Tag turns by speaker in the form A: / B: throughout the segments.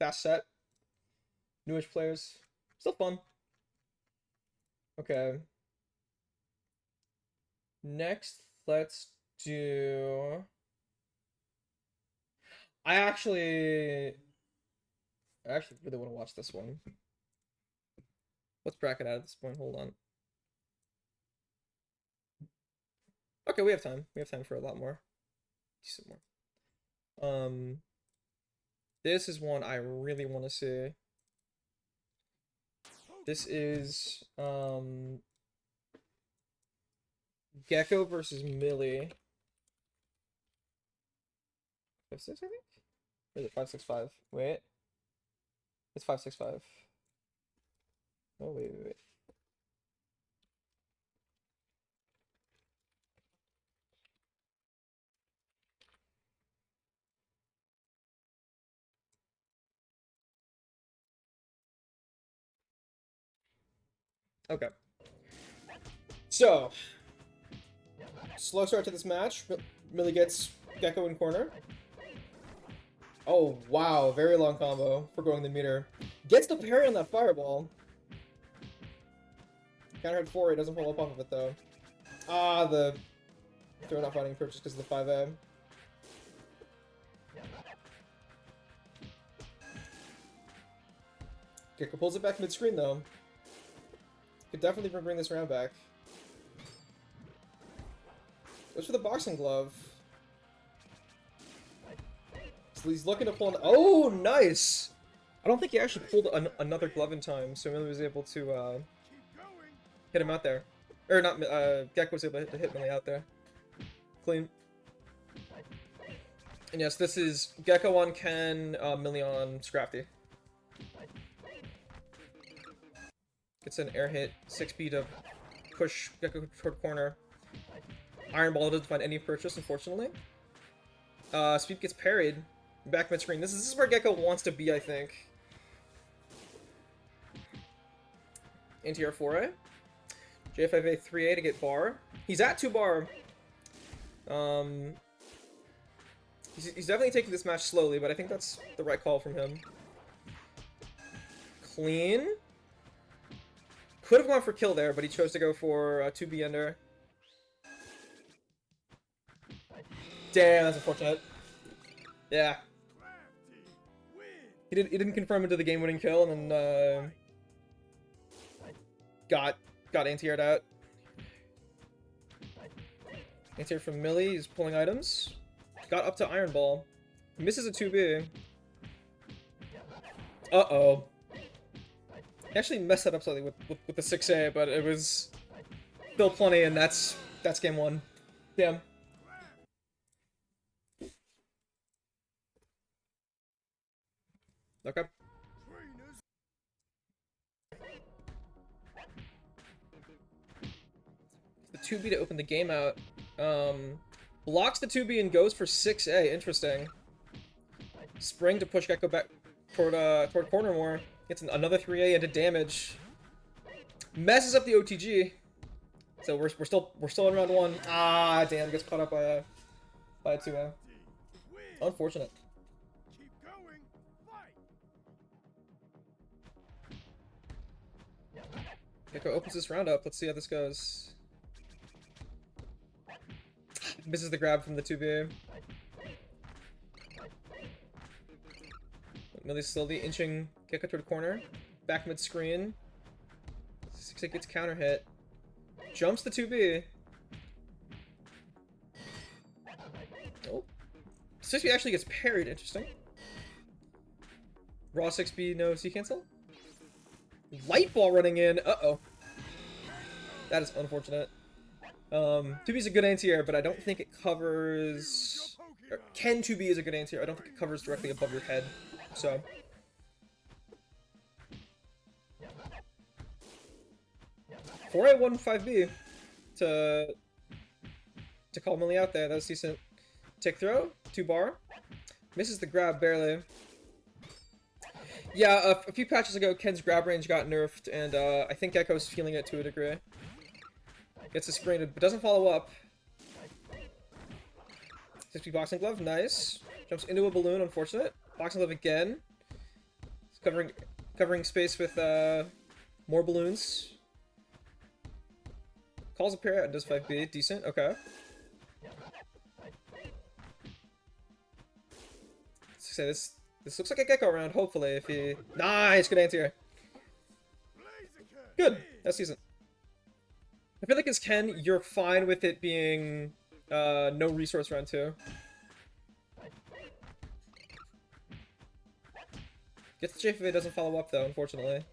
A: fast set. Newish players. Still fun. Okay. Next, let's do... I actually really want to watch this one. Let's bracket out at this point. Hold on. Okay, we have time. We have time for a lot more. Decent more. This is one I really want to see. This is Gecko versus Millie. 5-6, I think? Or is it 5-6-5? Wait. It's 5-6-5. Oh, wait. Okay. So, slow start to this match. Millie gets Gecko in corner. Oh, wow. Very long combo for going the meter. Gets the parry on that fireball. Counter hit 4, it doesn't follow up off of it, though. Ah, the... Throw not fighting purchase because of the 5A. Gecko pulls it back mid-screen, though. Could definitely bring this round back. Goes for the boxing glove. So he's looking to pull an... Oh, nice! I don't think he actually pulled another glove in time, so Millie was able to hit him out there. Or not, Gecko was able to hit Millie out there. Clean. And yes, this is Gecko on Ken, Millie on Scrafty. Gets an air hit, 6B to push Gecko toward corner. Iron Ball doesn't find any purchase, unfortunately. Sweep gets parried. Back mid-screen. This is where Gecko wants to be, I think. Anti-air 4A. J5A 3A to get bar. He's at 2 bar. He's definitely taking this match slowly, but I think that's the right call from him. Clean. Could have gone for kill there, but he chose to go for 2B ender. Damn, that's unfortunate. Yeah. He didn't confirm into the game-winning kill, and then got anti-aired out. Anti-air from Millie, he's pulling items. Got up to Iron Ball. Misses a 2B. Uh-oh. He actually messed that up slightly with the 6A, but it was still plenty, and that's game 1. Damn. Okay. The 2B to open the game out. Blocks the 2B and goes for 6A. Interesting. Spring to push Gecko back toward corner more. Gets another 3A into damage. Messes up the OTG. So we're still in round 1. Ah, damn! Gets caught up by a 2A. Unfortunate. Gecko opens this round up. Let's see how this goes. Misses the grab from the 2B. Millie's slowly inching Gecko toward corner. Back mid-screen. 6A gets counter hit. Jumps the 2B. Oh. 6B actually gets parried. Interesting. Raw 6B, no C cancel. Light ball running in. Uh-oh. That is unfortunate. 2B is a good anti-air, but I don't think it covers... Ken 2B is a good anti-air. I don't think it covers directly above your head. So... 4A 1 5B to call Millie out there. That was decent. Tick throw, 2 bar. Misses the grab barely. Yeah, a few patches ago, Ken's grab range got nerfed, and I think Gecko's feeling it to a degree. Gets a spring, but doesn't follow up. 6B boxing glove, nice. Jumps into a balloon, unfortunate. Boxing glove again. Covering space with more balloons. Calls a pair out and does 5B. Decent. Okay. Let's say this looks like a Gecko round. Hopefully, if he nice, good anti-air. Good. That's decent. I feel like as Ken, you're fine with it being no resource round 2. Gets the J if it doesn't follow up though, unfortunately.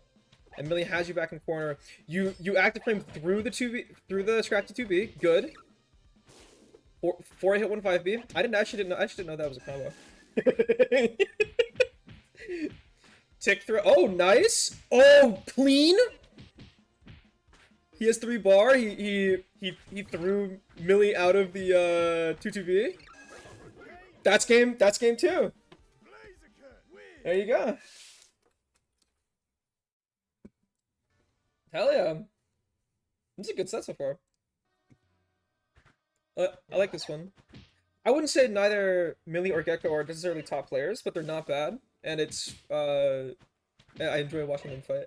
A: And Millie has you back in corner. You active frame through the 2B through the scratchy 2B. Good. 4 hit 1 5B. I actually didn't know that was a combo. Tick throw. Oh, nice. Oh, clean. He has 3 bar. He threw Millie out of the 2-2B. That's game 2. There you go. Hell yeah. This is a good set so far. I like this one. I wouldn't say neither Millie or Gecko are necessarily top players, but they're not bad. And it's, I enjoy watching them fight.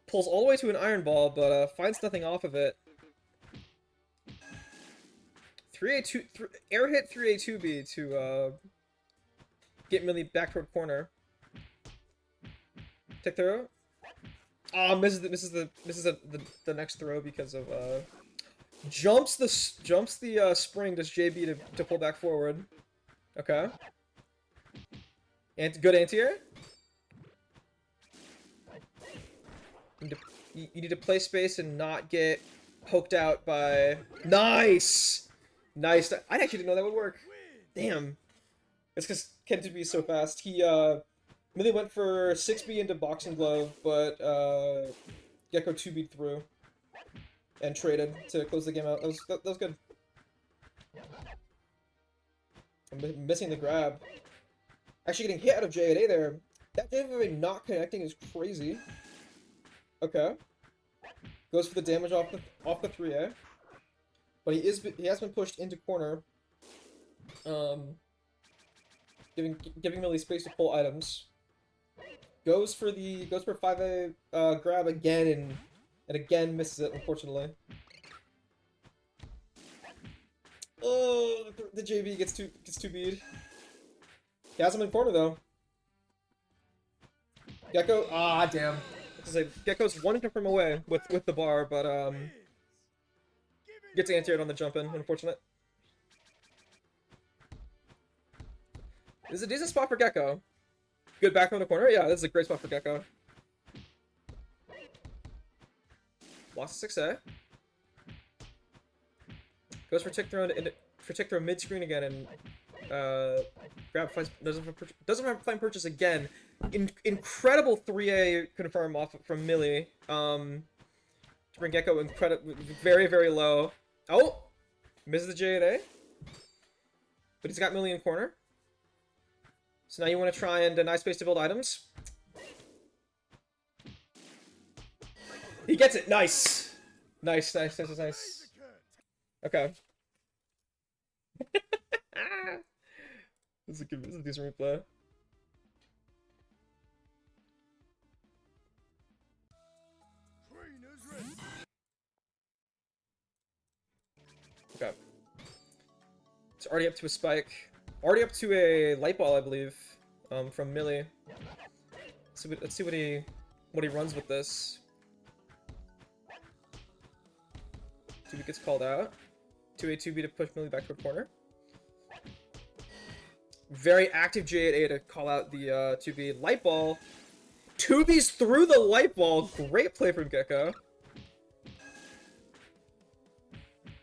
A: Pulls all the way to an iron ball, but finds nothing off of it. 3A2, air hit 3A2B to get Millie back toward corner. Tick throw. Ah, misses the next throw because of jumps the spring. Does JB to pull back forward? Okay. And good anti-air. You need to play space and not get poked out by. Nice. Nice. I actually didn't know that would work. Damn. It's because Ken to be so fast. He Millie went for 6B into boxing glove, but Gecko 2B through and traded to close the game out. That was good. I'm missing the grab. Actually getting hit out of J8A there. That J8A not connecting is crazy. Okay. Goes for the damage off the 3A. But he has been pushed into corner. Giving Millie space to pull items. Goes for 5A grab again and again misses it, unfortunately. Oh, the JV gets 2B'd. He has him in corner though. Gecko, damn. Gecko's 1 hit from away with the bar, but gets anti-aired on the jump in, unfortunate. This is a decent spot for Gecko. Good back on the corner. Yeah, this is a great spot for Gecko. Lost 6A. Goes for tick throw mid screen again and doesn't find purchase again. Incredible 3A confirm off from Millie. To bring Gecko very, very low. Oh! Misses the J8A. But he's got Millie in corner. So now you want to try and deny space to build items. He gets it. Nice. Nice. Okay. This is a decent replay. Okay. It's already up to a spike. Already up to a light ball, I believe, from Millie. Let's see what he runs with this. 2B gets called out. 2A 2B to push Millie back to a corner. Very active J8A to call out the 2B light ball. 2B's through the light ball. Great play from Gecko.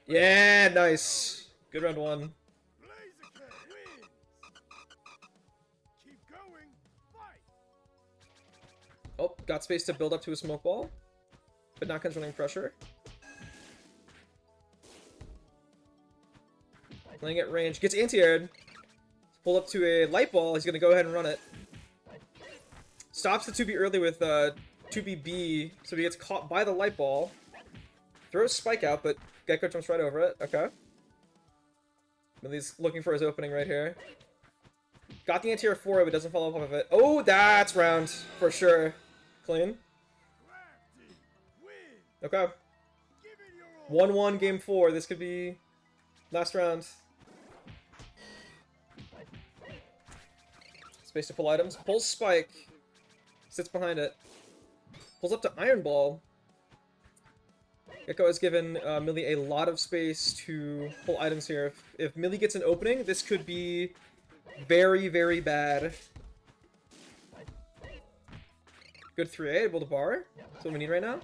A: Yeah, nice. Good round 1. Oh, got space to build up to a smoke ball, but not controlling pressure. Playing at range, gets anti-aired. Pull up to a light ball, he's gonna go ahead and run it. Stops the 2B early with 2BB, so he gets caught by the light ball. Throws spike out, but Gecko jumps right over it. Okay. Millie's looking for his opening right here. Got the anti-air 4, but doesn't follow up of it. Oh, that's round for sure. Clean. Okay. 1-1 game 4. This could be last round. Space to pull items. Pulls Spike. Sits behind it. Pulls up to Iron Ball. Gecko has given Millie a lot of space to pull items here. If Millie gets an opening, this could be very, very bad. Good 3A, able to bar. That's what we need right now.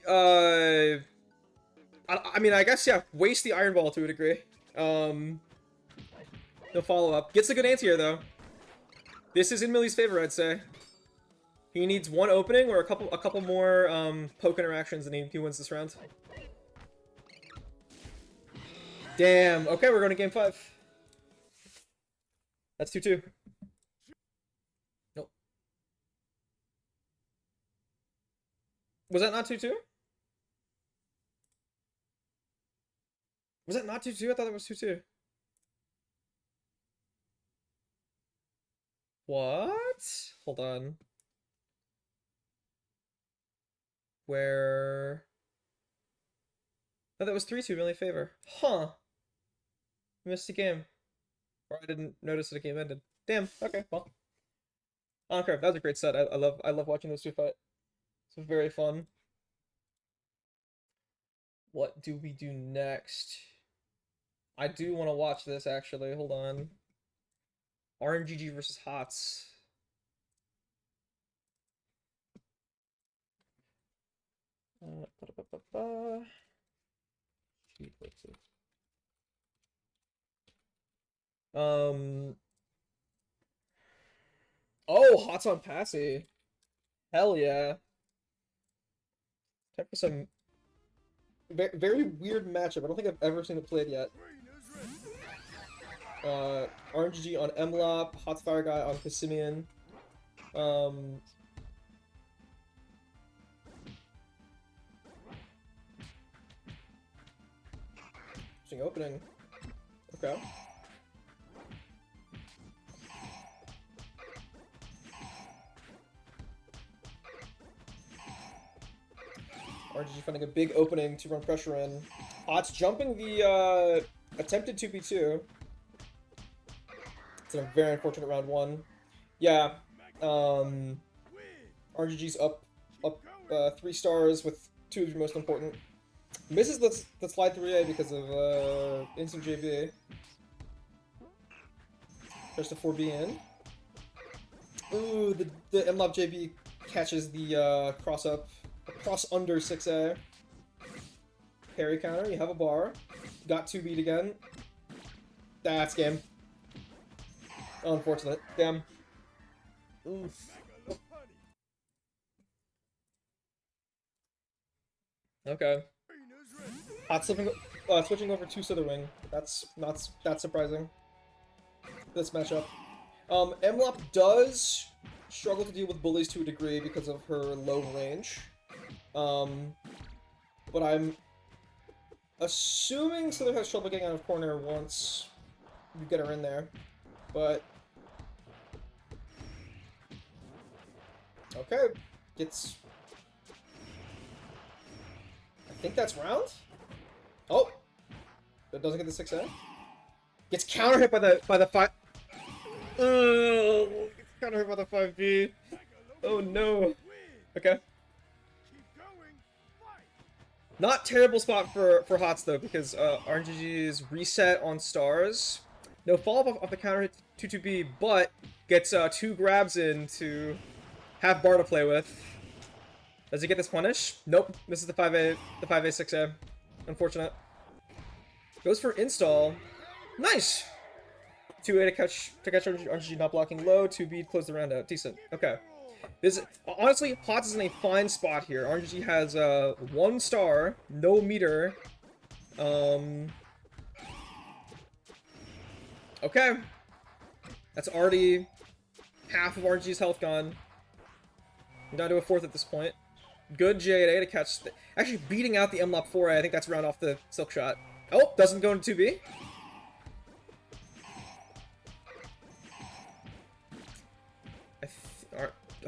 A: I mean, I guess, yeah, waste the Iron Ball to a degree. No follow-up. Gets a good anti-air, though. This is in Millie's favor, I'd say. He needs one opening or a couple more poke interactions, and he wins this round. Damn. Okay, we're going to game 5. That's 2-2. Nope. Was that not 2-2? Was that not 2-2? I thought it was 2-2. What? Hold on. Where? Oh, that was 3-2, Millie favor. Huh. Missed a game. Or I didn't notice that a game ended. Damn. Okay, well. I don't care. That was a great set. I love watching those two fight. It's very fun. What do we do next? I do want to watch this, actually. Hold on. RNGG versus HOTS. Oh, HOTS on Passy. Hell yeah. Time for some very weird matchup. I don't think I've ever seen it played yet. RNGG on Mlop, HOTS Fire Guy on Cassimian. Interesting opening. Okay. RNGG finding a big opening to run pressure in. HOTS jumping the attempted 2v2. It's a very unfortunate round 1. Yeah. RNGG's up 3 stars with 2 of your most important. Misses the slide 3A because of instant JV. There's the 4B in. Ooh, the MLOP JV catches the cross under 6A. Parry counter, you have a bar. Got 2B'd again. That's game. Unfortunate. Damn. Oof. Okay. Hot switching over to Slitherwing. That's not that surprising. This matchup. Mlop does struggle to deal with bullies to a degree because of her low range. But I'm assuming Slither has trouble getting out of corner once you get her in there. But okay, gets. I think that's round. Oh, it doesn't get the 6A. Gets counter hit by the 5. Oh, gets counter hit by the 5B. Oh no. Okay. Not terrible spot for HOTS though, because RNGG's reset on stars. No follow-up off the counter hit 2-2B, but gets 2 grabs in to have bar to play with. Does he get this punish? Nope. This is the 5A 6A. Unfortunate. Goes for install. Nice. 2A to catch RNGG not blocking low. 2B to close the round out. Decent. Okay. This honestly, HOTS is in a fine spot here. RNGG has 1 star, no meter. Okay. That's already half of RNGG's health gone. We're down to a 4th at this point. Good J8A to catch. Actually beating out the Mlop 4A. I think that's round off the silk shot. Oh, doesn't go into 2B.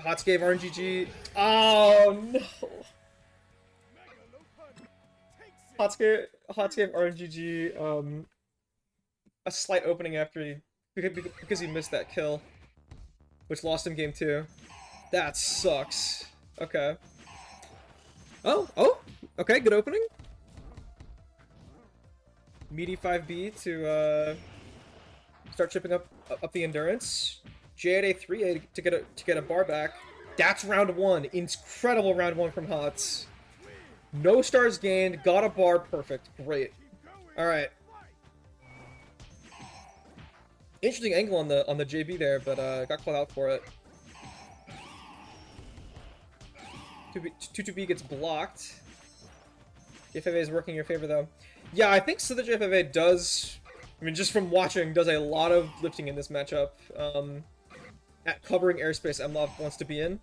A: Hots gave RNGG. Oh no. Hots gave RNGG a slight opening after because he missed that kill, which lost him game 2. That sucks. Okay. Oh, okay, good opening. Meaty 5B to start chipping up the endurance. J8A 3A to get a bar back. That's round 1. Incredible round 1 from Hots. No stars gained. Got a bar. Perfect. Great. All right. Interesting angle on the JB there, but got called out for it. 2-2B gets blocked. JFA is working in your favor though. Yeah, I think so. The JFA does. I mean, just from watching, does a lot of lifting in this matchup. At covering airspace MLOF wants to be in.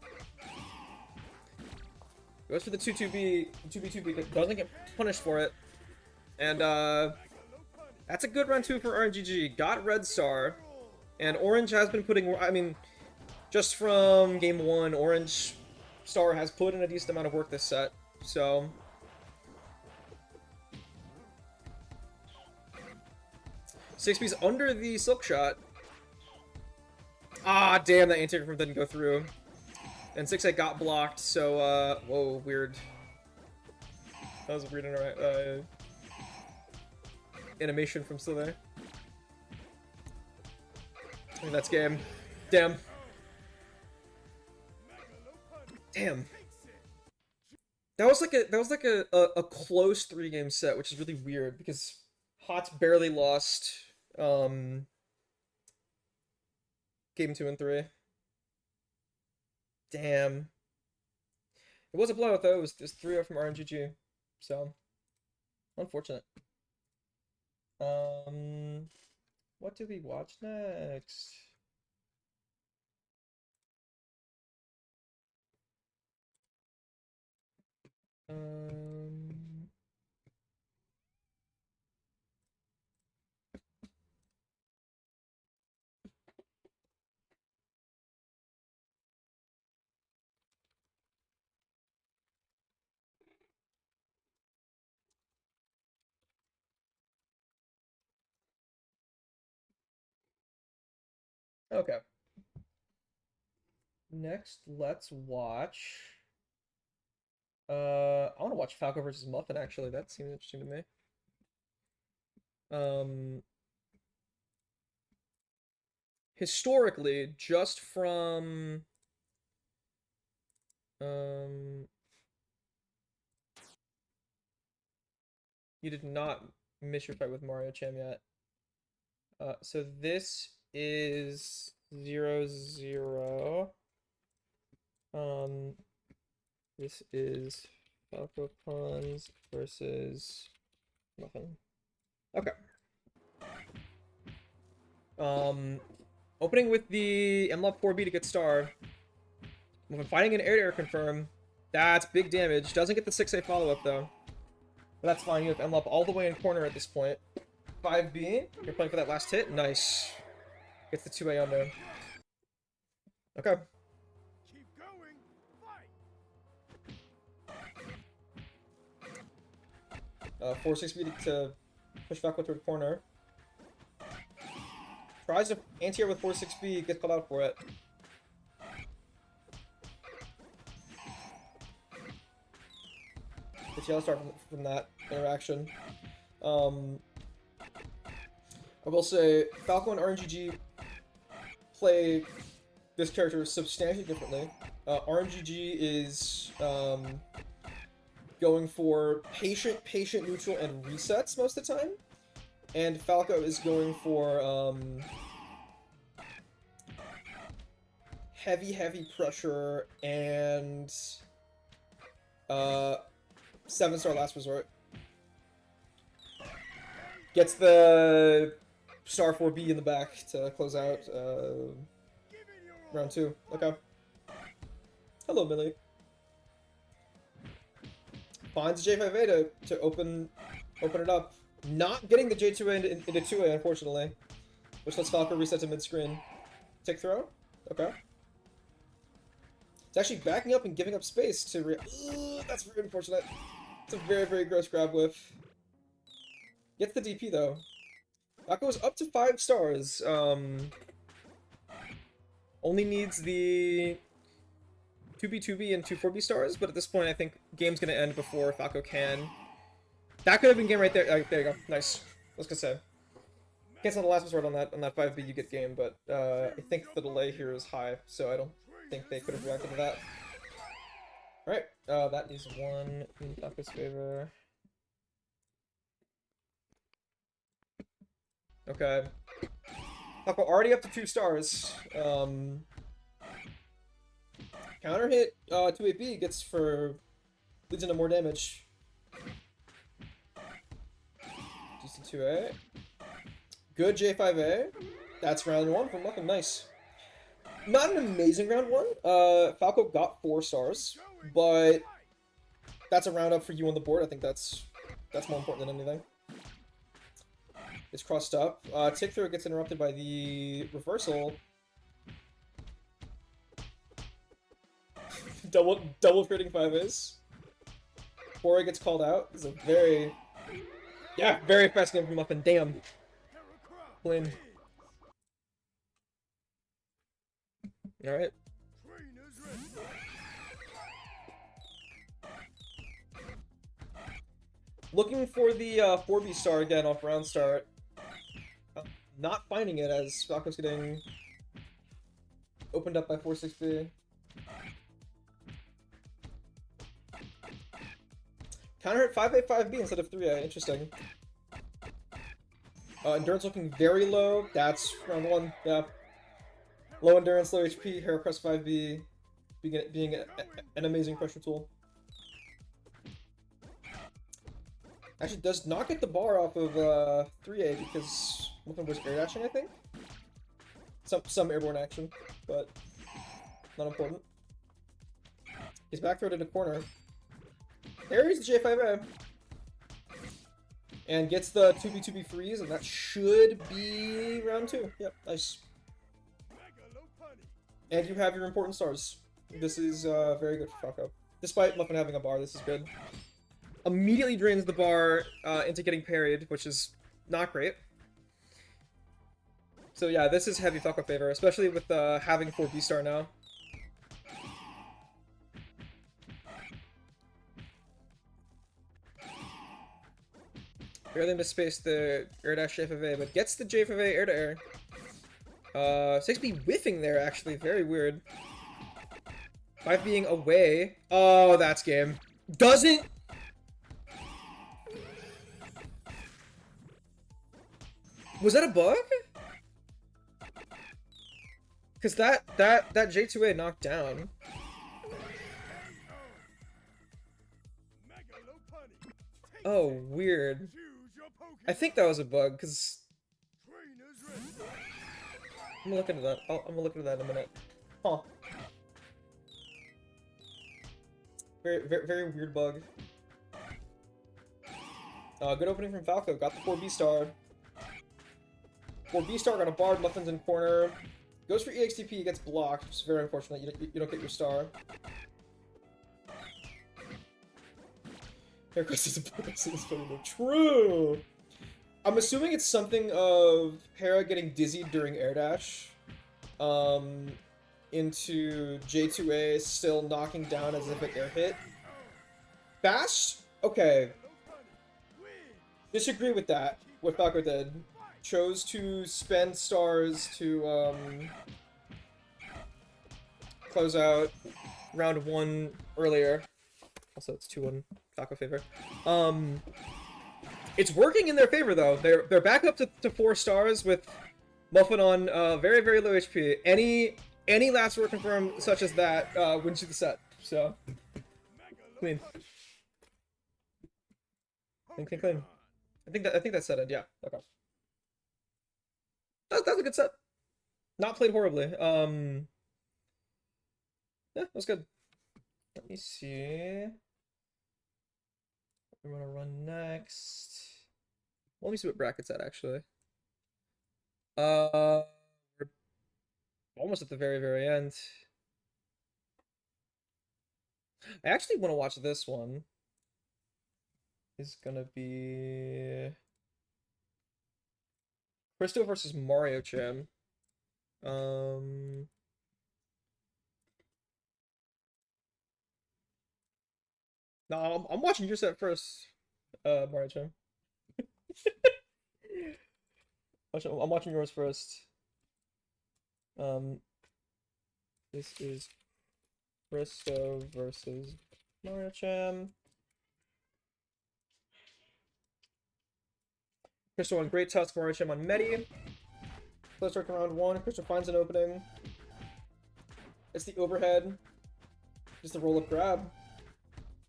A: Goes for the 2-2B, 2B, but doesn't get punished for it. And that's a good round 2 for RNGG. Got red star, and Orange has been putting. I mean, just from game 1, Orange star has put in a decent amount of work this set. So. 6B's under the silk shot. Ah, damn, that anti-confirm didn't go through. And 6A got blocked, so, whoa, weird. That was a weird animation from Slither. I think that's game. Damn. Damn. That was like a close 3-game set, which is really weird because Hots barely lost game 2 and 3. Damn. It was a blowout though. It was just 3-0 from RNGG. So unfortunate. What do we watch next? Okay. Next, let's watch. I want to watch Falco versus Muffin. Actually, that seems interesting to me. Historically, just from you did not miss your fight with Mario Cham yet. So this is 0-0. This is Falco Puns versus Muffin. Okay. Opening with the MLOP 4B to get star. Muffin fighting an air-to-air confirm. That's big damage. Doesn't get the 6A follow-up though. But that's fine. You have MLOP all the way in corner at this point. 5B. You're playing for that last hit. Nice. Gets the 2A on there. Okay. 4-6B to push Falco toward corner. Tries to anti-air with 4-6B, gets called out for it. Gets yellow star from that interaction. I will say, Falco and RNGG play this character substantially differently. RNGG is going for patient, neutral, and resets most of the time. And Falco is going for heavy pressure and 7-star last resort. Gets the star 4B in the back to close out round 2. Okay. Hello, Millie. Finds J5A to open it up. Not getting the J2A into 2A, unfortunately. Which lets Falco reset to mid-screen. Tick throw? Okay. It's actually backing up and giving up space to that's very unfortunate. It's a very, very gross grab whiff. Gets the DP though. That goes up to 5 stars. Only needs the 2B and 2 4B stars, but at this point I think game's gonna end before Falco can. That could have been game right there. There you go. Nice. I was gonna say. Cancel the last resort on that 5B, you get game, but I think the delay here is high, so I don't think they could have reacted to that. Alright, that is 1 in Falco's favor. Okay. Falco already up to 2 stars. Counter hit 2AB leads into more damage. DC2A. Good J5A. That's round 1 from Muffin. Nice. Not an amazing round 1. Falco got 4 stars, but that's a round up for you on the board. I think that's more important than anything. It's crossed up. Tick through gets interrupted by the reversal. double trading 5As. 4A gets called out. This is a very fast game from Muffin. Damn. Clean. Alright. Looking for the 4B star again off round start. Not finding it as Falco's getting opened up by 460. Counter hit 5A, 5B instead of 3A. Interesting. Endurance looking very low. That's round 1. Yeah. Low endurance, low HP. Hero Crest 5B being an amazing pressure tool. Actually, does not get the bar off of 3A because Muffin was air dashing, I think. Some airborne action, but not important. He's back throwed in a corner. Parries the J5A. And gets the 2B freeze, and that should be round 2. Yep, nice. And you have your important stars. This is very good for Falco. Despite Muffin having a bar, this is good. Immediately drains the bar into getting parried, which is not great. So yeah, this is heavy Falco favor, especially with having 4B star now. Barely misspaced the air dash J5A, but gets the J5A air to air. 6B whiffing there, actually. Very weird. 5 being away. Oh, that's game. Doesn't... Was that a bug? Because that J2A knocked down. Oh, weird. I think that was a bug, because... I'm gonna look into that. I'm gonna look into that in a minute. Huh. Very weird bug. Good opening from Falco. Got the 4B star. 4B star got a bard. Muffin's in corner. Goes for EXTP. Gets blocked, which is very unfortunate. You don't get your star. Here, Chris is true. I'm assuming it's something of Hera getting dizzied during air dash. Into J2A still knocking down as if it air hit. Bash? Okay. Disagree with that. What Falco did. Chose to spend stars to close out round 1 earlier. Also, it's 2-1 Falco favor. It's working in their favor though. They're back up to 4 stars with Muffin on very low HP. Any last word confirmed such as that wins you the set. So clean. Clean. I think that's set. Yeah. Okay. That's a good set. Not played horribly. Yeah, that was good. Let me see. What we want to run next. Let me see what bracket's at actually. We're almost at the very end. I actually want to watch this one. Is gonna be Cristo versus Mario Chan. Um, no, I'm watching your set first, Mario Chan. I'm watching yours first. Um, this is Cristo versus Mario Chan. Cristo on Great Tusk, Mario Chan on Medi. Let's start round one. Cristo finds an opening. It's the overhead. Just a roll-up grab.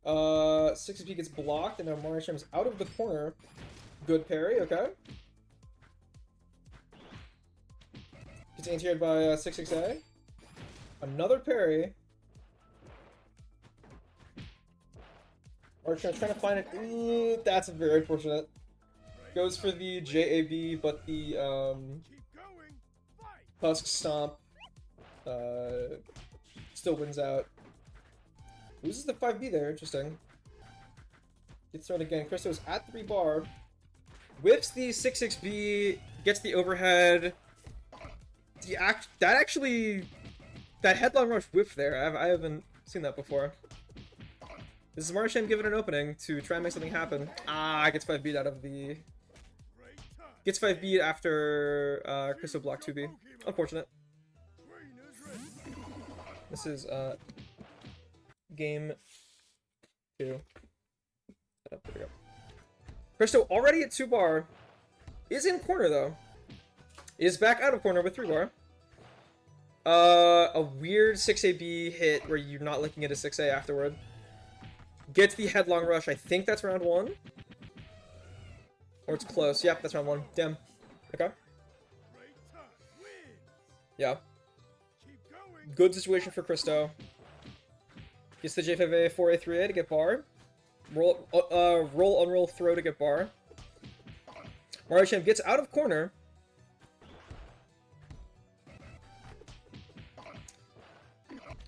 A: 6XP gets blocked, and now Mario Chan is out of the corner. Good parry, okay. Gets anti-aired by 6XA. Another parry. Mario Chan's trying to find it. Ooh, that's very unfortunate. Goes for the JAB, but the Tusk Stomp still wins out. Loses the 5B there, interesting. Gets thrown again. Cristo's at 3 bar. Whips the 6XB, gets the overhead. That headlong rush whiff there, I haven't seen that before. This is Mario Chan giving an opening to try and make something happen. Ah, gets 5 beat out of the... Gets 5 beat after Cristo blocked 2B. Unfortunate. This is game 2. There we go. Cristo already at 2 bar. Is in corner though. Is back out of corner with 3 bar. A weird 6AB hit where you're not looking at a 6A afterward. Gets the headlong rush. I think that's round 1. Or it's close. Yep, that's round 1. Damn. Okay. Yeah. Good situation for Cristo. Gets the J5A 4A 3A to get bar. Roll unroll throw to get bar. Mario Chan gets out of corner.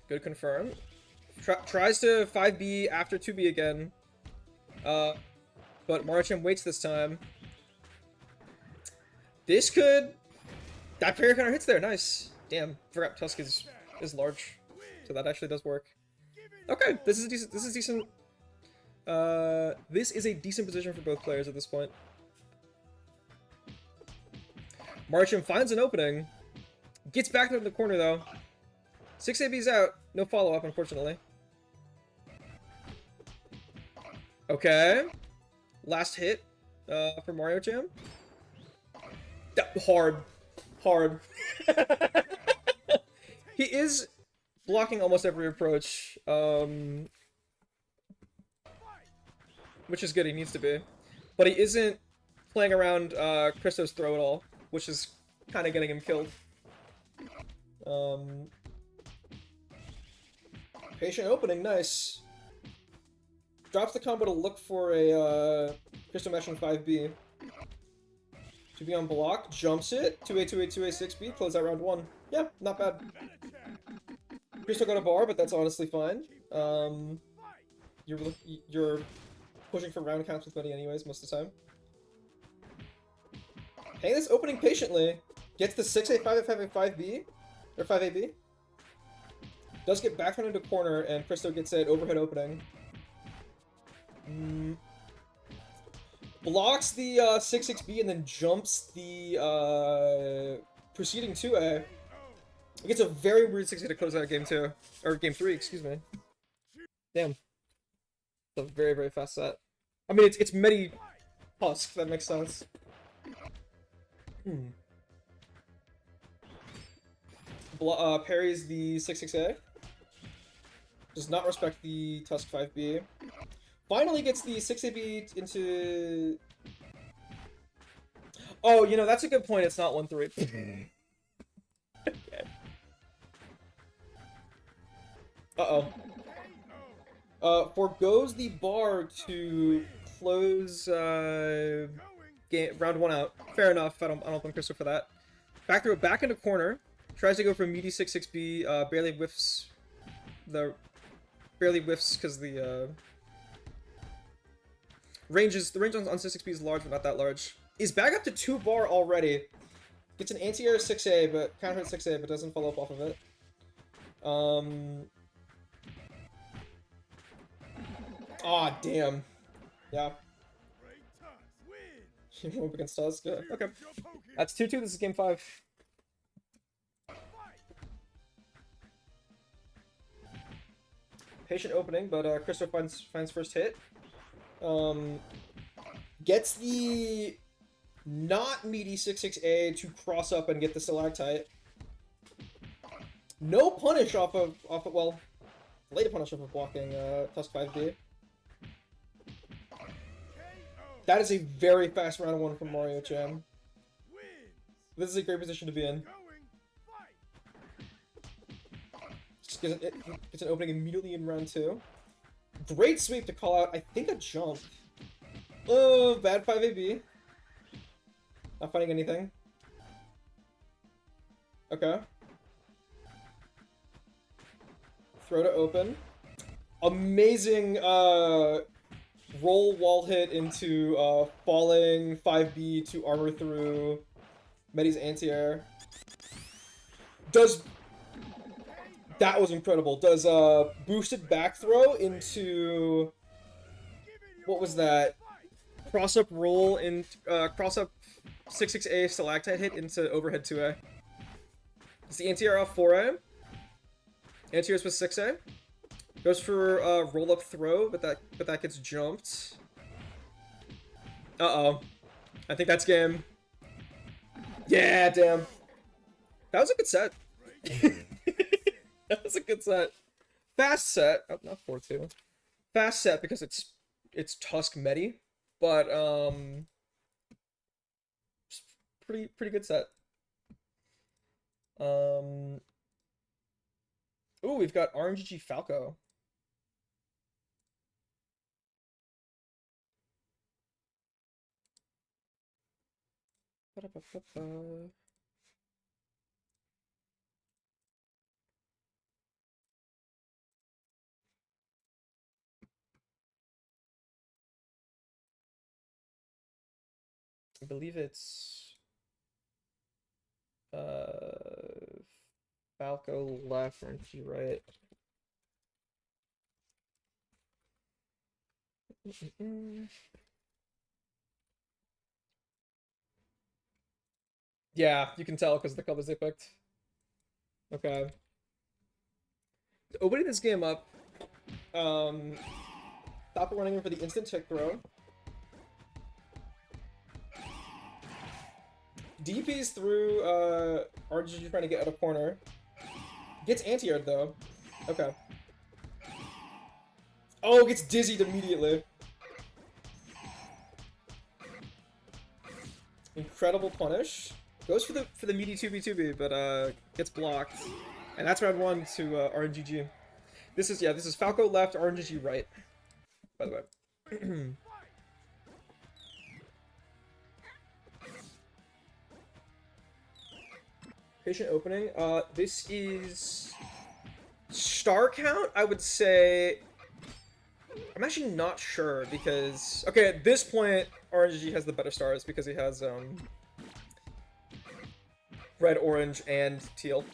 A: Good confirm. Tries to 5B after 2B again. But Mario Chan waits this time. This could... That parry counter hits there. Nice. Damn. Forgot Tusk is large. So that actually does work. Okay. This is decent. This is decent. This is a decent position for both players at this point. Mario Chan finds an opening. Gets back there in the corner though. 6AB's out. No follow-up, unfortunately. Okay. Last hit for Mario Chan. Hard. He is blocking almost every approach. Which is good, he needs to be. But he isn't playing around Cristo's throw at all, which is kind of getting him killed. Patient opening, nice. Drops the combo to look for a Cristo mashing 5B. 2B on block, jumps it. 2A, 2A, 2A, 6B, close out round 1. Yeah, not bad. Cristo got a bar, but that's honestly fine. You're pushing for round counts with Buddy anyways, most of the time. Hang this opening patiently. Gets the 6A, 5A, 5A, 5B. Or 5AB. Does get back into corner, and Cristo gets an overhead opening. Blocks the 6XB and then jumps the preceding 2A. It gets a very weird 6A to close out game 2. Or game 3, excuse me. Damn. It's a very, very fast set. I mean, it's Medi Tusk, if that makes sense. Parries the 6XA. Does not respect the Tusk 5B. Finally gets the 6AB into... Oh, you know, that's a good point. It's not 1-3. Okay. Uh-oh. Forgoes the bar to close round 1 out. Fair enough. I don't blame Cristo for that. Back throw, back into corner. Tries to go for meaty 6-6B. Barely whiffs the barely whiffs because the range on 6B is large, but not that large. Is back up to 2 bar already. Gets an anti-air 6A, but counter hit 6A, but doesn't follow up off of it. Aw, damn. Yeah. Move against us. Good. Okay. That's 2-2. This is game 5. Patient opening, but Cristo finds first hit. Gets the not meaty 6-6A to cross up and get the stalactite. No punish off of well, late punish off of blocking Tusk 5B. That is a very fast round 1 from Mario Chan. This is a great position to be in. Just gets an opening immediately in round 2. Great sweep to call out, I think, a jump. Oh, bad 5AB. Not finding anything. Okay. Throw to open. Amazing roll wall hit into falling 5B to armor through Medi's anti-air. That was incredible. Does boosted back throw into, what was that? Cross up roll in cross up 6-6A stalactite hit into overhead 2A. It's the anti-air off 4A. Anti-air's with 6A. Goes for roll up throw, but that gets jumped. Uh-oh. I think that's game. Yeah, damn. That was a good set. That was a good set. Fast set. Oh, not 4-2. Fast set because it's Tusk Medi, but pretty good set. Ooh, we've got RNGG Falco. Ba-da-ba-ba-ba. I believe it's Falco left and T right. Yeah, you can tell because of the colors they picked. Okay. Opening this game up, stop running in for the instant tick throw. DPs through RGG trying to get out of corner. Gets anti-aired though. Okay. Oh, gets dizzied immediately. Incredible punish. Goes for the meaty 2B2B, but gets blocked. And that's round 1 to RNGG. This is Falco left, RNGG right. By the way. Patient opening. This is star count, I would say. I'm actually not sure because okay, at this point RNGG has the better stars because he has red, orange, and teal.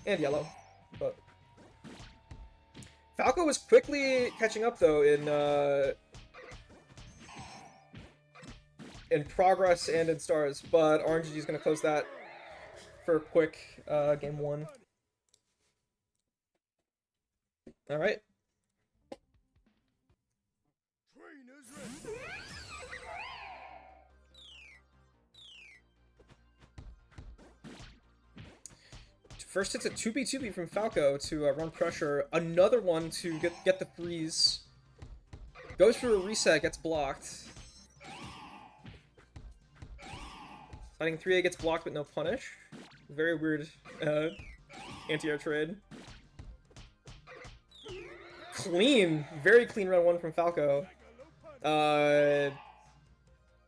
A: And yellow. But Falco was quickly catching up though in progress and in stars, but RNGG is going to close that for a quick game 1. All right. First hits a 2B2B from Falco to run pressure. Another one to get the freeze. Goes for a reset, gets blocked. Fighting 3A gets blocked but no punish. Very weird anti-air trade. Clean, very clean round 1 from Falco.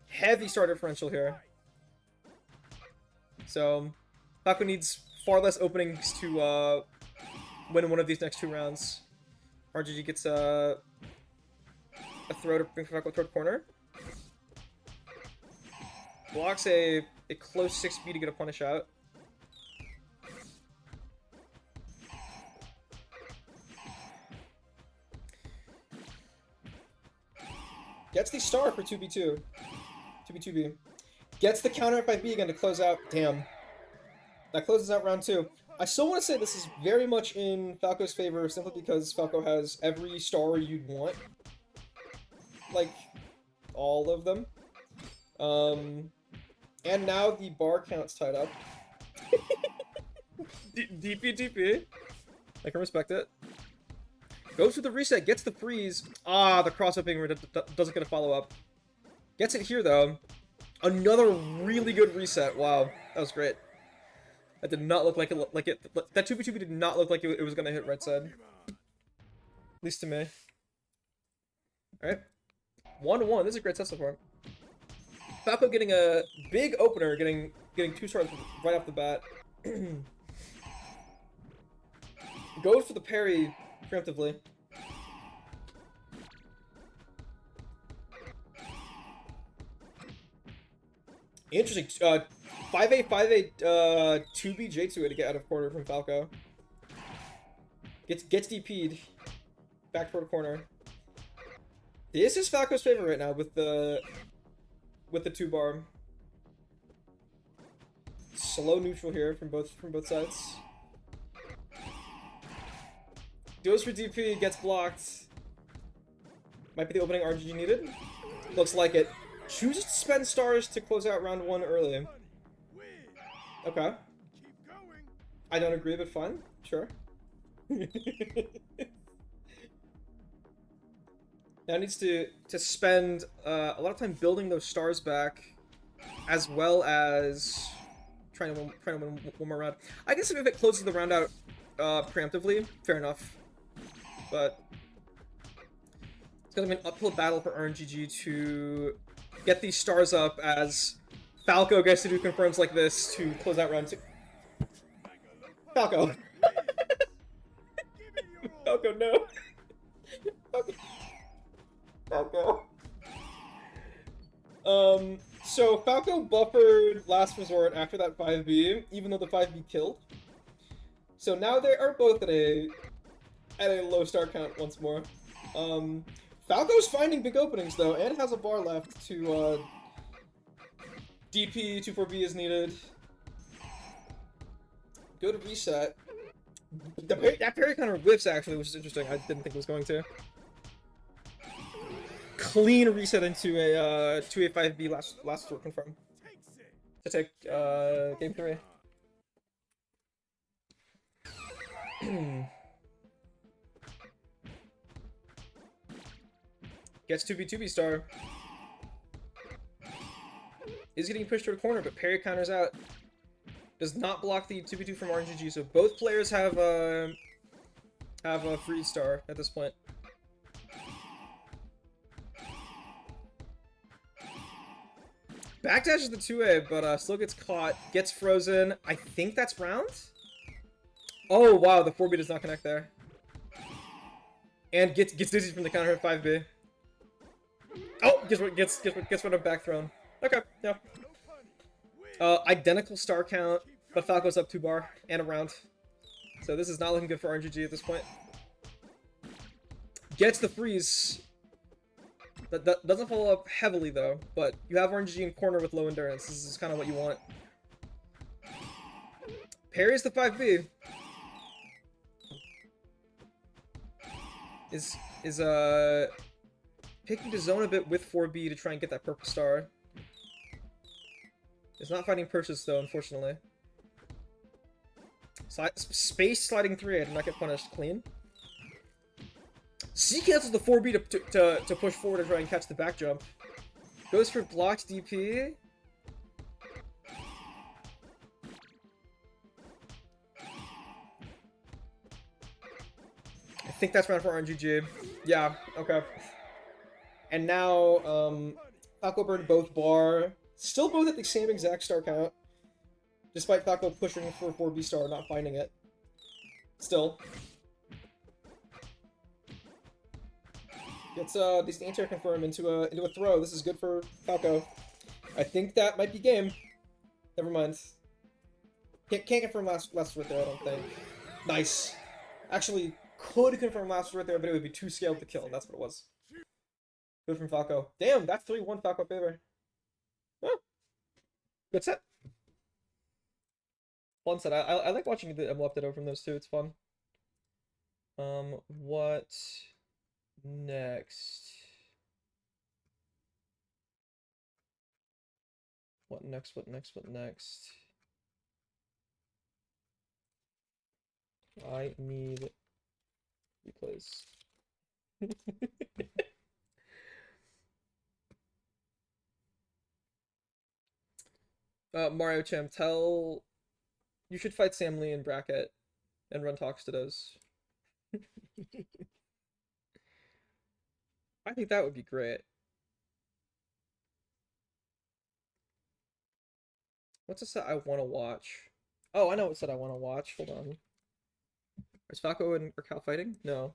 A: Heavy star differential here. So Falco needs far less openings to win one of these next 2 rounds. RGG gets a throw to bring Falco toward corner. Blocks a close 6B to get a punish out. Gets the star for 2B2. 2B2B. Gets the counter at 5B again to close out. Damn. That closes out round 2. I still want to say this is very much in Falco's favor simply because Falco has every star you'd want. Like, all of them. And now the bar count's tied up. DP. I can respect it. Goes for the reset, gets the freeze. Ah, the cross-up doesn't get a follow-up. Gets it here, though. Another really good reset. Wow, that was great. That did not look like it. That 2v2v did not look like it was gonna hit right side. At least to me. Alright. 1-1. This is a great test so far. Falco getting a big opener, getting 2 stars right off the bat. Goes for the parry preemptively. Interesting. 5A, 2B, J2A to get out of corner from Falco. Gets DP'd. Back toward corner. This is Falco's favor right now with the 2-bar. Slow neutral here from both sides. Goes for DP, gets blocked. Might be the opening RGG needed. Looks like it. Chooses to spend stars to close out round 1 early. Okay. I don't agree, but fine. Sure. Now needs to spend a lot of time building those stars back, as well as trying to win one more round. I guess if it closes the round out preemptively, fair enough. But it's gonna be an uphill battle for RNGG to get these stars up as Falco gets to do confirms like this to close out round 2. Falco. Falco, no. Falco. So Falco buffered last resort after that 5B, even though the 5B killed. So now they are both at a low star count once more. Falco's finding big openings though, and has a bar left to DP 2-4B is needed. Good reset. That parry kind of whiffs actually, which is interesting. I didn't think it was going to. Clean reset into a 2A5B last resort confirm. To take game 3. Gets 2B star. Is getting pushed to a corner, but parry counters out. Does not block the 2v2 from RNGG, so both players have a free star at this point. Backdashes the 2A, but still gets caught. Gets frozen. I think that's round? Oh, wow, the 4B does not connect there. And gets dizzy from the counter at 5B. Oh, gets one of back thrown. Okay, yeah. Identical star count, but Falco's up 2-bar and a round. So this is not looking good for RNGG at this point. Gets the freeze. That doesn't follow up heavily though, but you have RNGG in corner with low endurance. This is kind of what you want. Parries the 5B. Is picking to zone a bit with 4B to try and get that purple star. It's not fighting purchase though, unfortunately. Space sliding 3A did not get punished. Clean. C cancels the 4B to push forward and try and catch the back jump. Goes for blocked DP. I think that's round for RNGG. Yeah, okay. And now, Falco burned both bar. Still both at the same exact star count. Despite Falco pushing for 4B star, not finding it. Still. Gets this anti-air confirm into a throw. This is good for Falco. I think that might be game. Never mind. Can't confirm last right there, I don't think. Nice. Actually, could confirm last right there, but it would be too scaled to kill. That's what it was. Good from Falco. Damn, that's 3-1 Falco favor. Oh. Good set. Fun set. I like watching the left it over from those two. It's fun. What next? What next? What next? What next? I need replays. Mario Cham, tell you should fight Sam Lee in bracket and run talks to those. I think that would be great. What's a set I want to watch? Oh, I know what set I want to watch. Hold on. Is Falco and Cal fighting? No.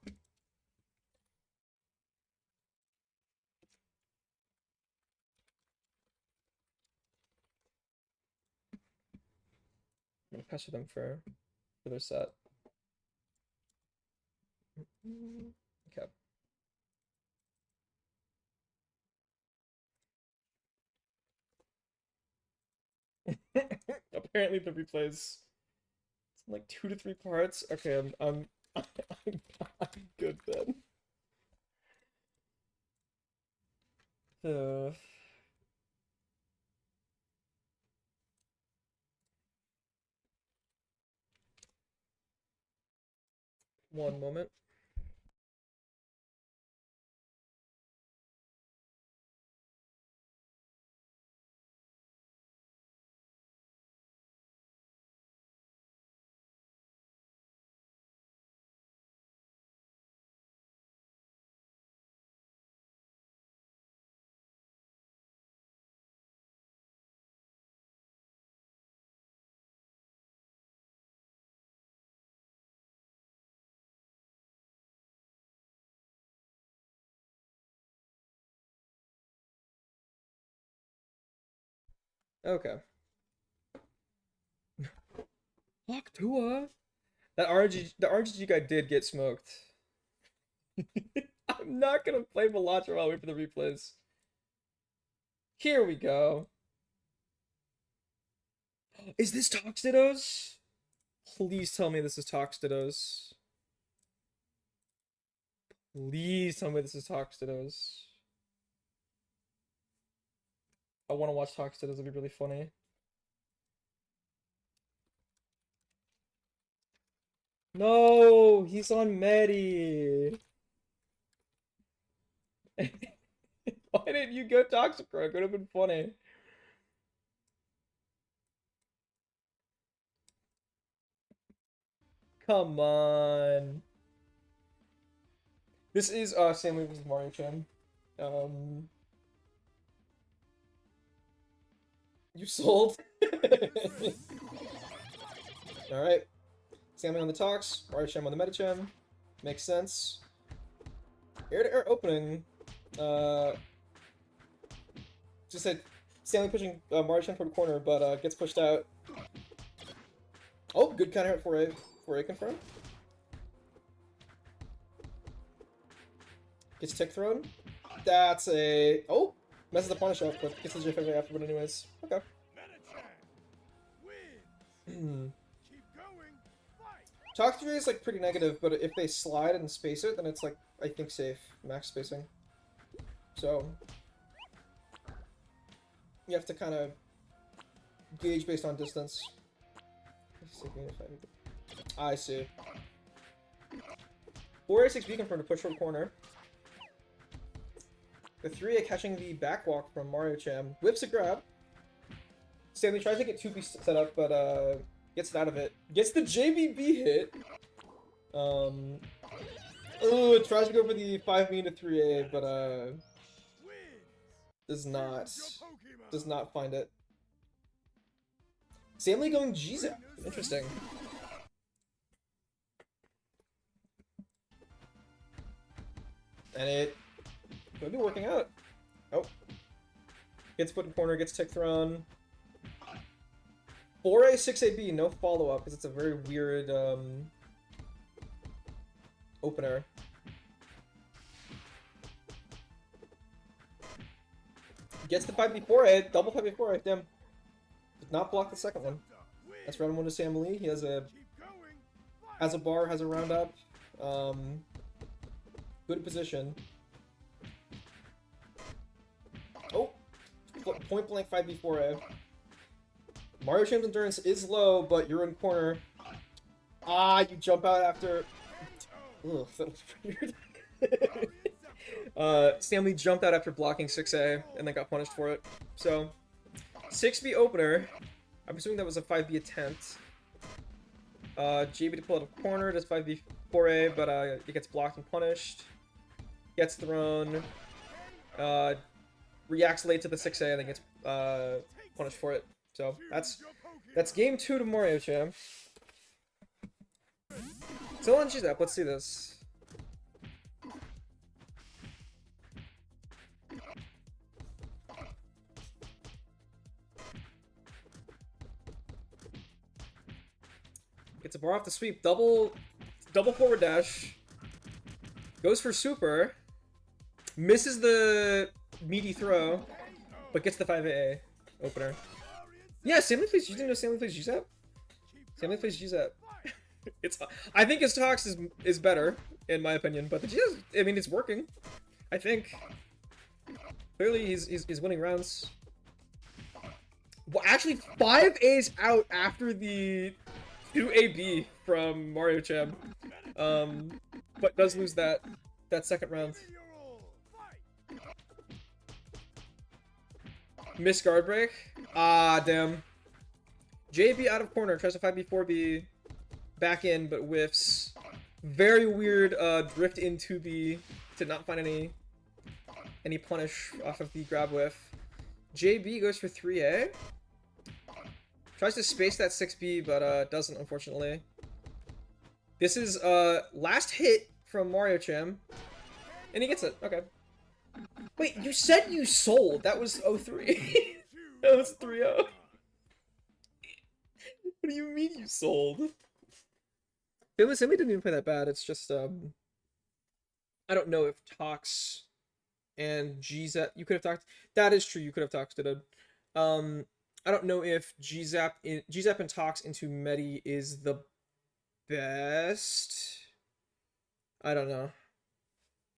A: I'm gonna pester them for their set. Okay. Apparently the replays it's in like 2 to 3 parts. Okay, I'm good then. One moment. Okay. Fuck Tua. The RNG guy did get smoked. I'm not gonna play Malacha while I wait for the replays. Here we go. Is this Toxtidos? Please tell me this is Toxtidos. Please tell me this is Toxtidos. I want to watch Toxtidos. It'd be really funny. No, he's on Medi. Why didn't you go Toxicroak? It would have been funny. Come on. This is Sam Lee vs Mario Chan. You sold. All right. Sam Lee on the talks, Mario Chan on the Metachan. Makes sense. Air-to-air opening. Just said Stanley pushing Mario Chan toward the corner, but gets pushed out. Oh, good counter hit for a confirm. Gets tick thrown. That's a messes the punish up, but gets the J favor afterward anyways. Okay. Talk 3 is like pretty negative, but if they slide and space it, then it's like I think safe max spacing. So you have to kind of gauge based on distance. I see. 4A6B confirmed to push from corner. The 3A catching the back walk from Mario Cham. Whips a grab. Stanley tries to get 2B set up, but gets it out of it. Gets the JBB hit. It tries to go for the 5B into 3A, but does not find it. Stanley going G-Zap. Interesting. And it Could be working out. Oh. Gets put in corner, gets tick thrown. 4A, 6AB, no follow-up, because it's a very weird, opener. Gets the 5B4A, double 5B4A, damn. Did not block the second one. That's round 1 to Sam Lee. He has a bar, has a roundup. Good position. Oh! Point blank 5B4A. Mario Cham's endurance is low, but you're in corner. Ah, you jump out after... Ugh, that was weird. Stanley jumped out after blocking 6A, and then got punished for it. So, 6B opener. I'm assuming that was a 5B attempt. JB to pull out of corner, does 5B 4A, but it gets blocked and punished. Gets thrown. Reacts late to the 6A and then gets punished for it. So that's game 2 to Mario Cham. Still on G's up. Let's see this. Gets a bar off the sweep. Double forward dash. Goes for super. Misses the meaty throw, but gets the 5AA opener. Yeah, Stanley plays. You didn't know Stanley plays GZAP? Stanley plays GZAP. I think his Tox is better, in my opinion, but the GZAP, I mean, it's working. I think. Clearly, he's winning rounds. Well, actually, 5A's out after the 2AB from Mario Cham. But does lose that second round. Miss guard break. Ah, damn. JB out of corner, tries to 5B, 4B, back in, but whiffs. Very weird drift in 2B to not find any punish off of the grab whiff. JB goes for 3A. Tries to space that 6B, but doesn't, unfortunately. This is last hit from Mario Cham. And he gets it. Okay. Wait, you said you sold. That was 03. That was 3-0. What do you mean you sold? Stanley didn't even play that bad. It's just, I don't know if Tox and GZAP... You could have talked... That is true, you could have talked to them. I don't know if GZAP and Tox into Medi is the best. I don't know.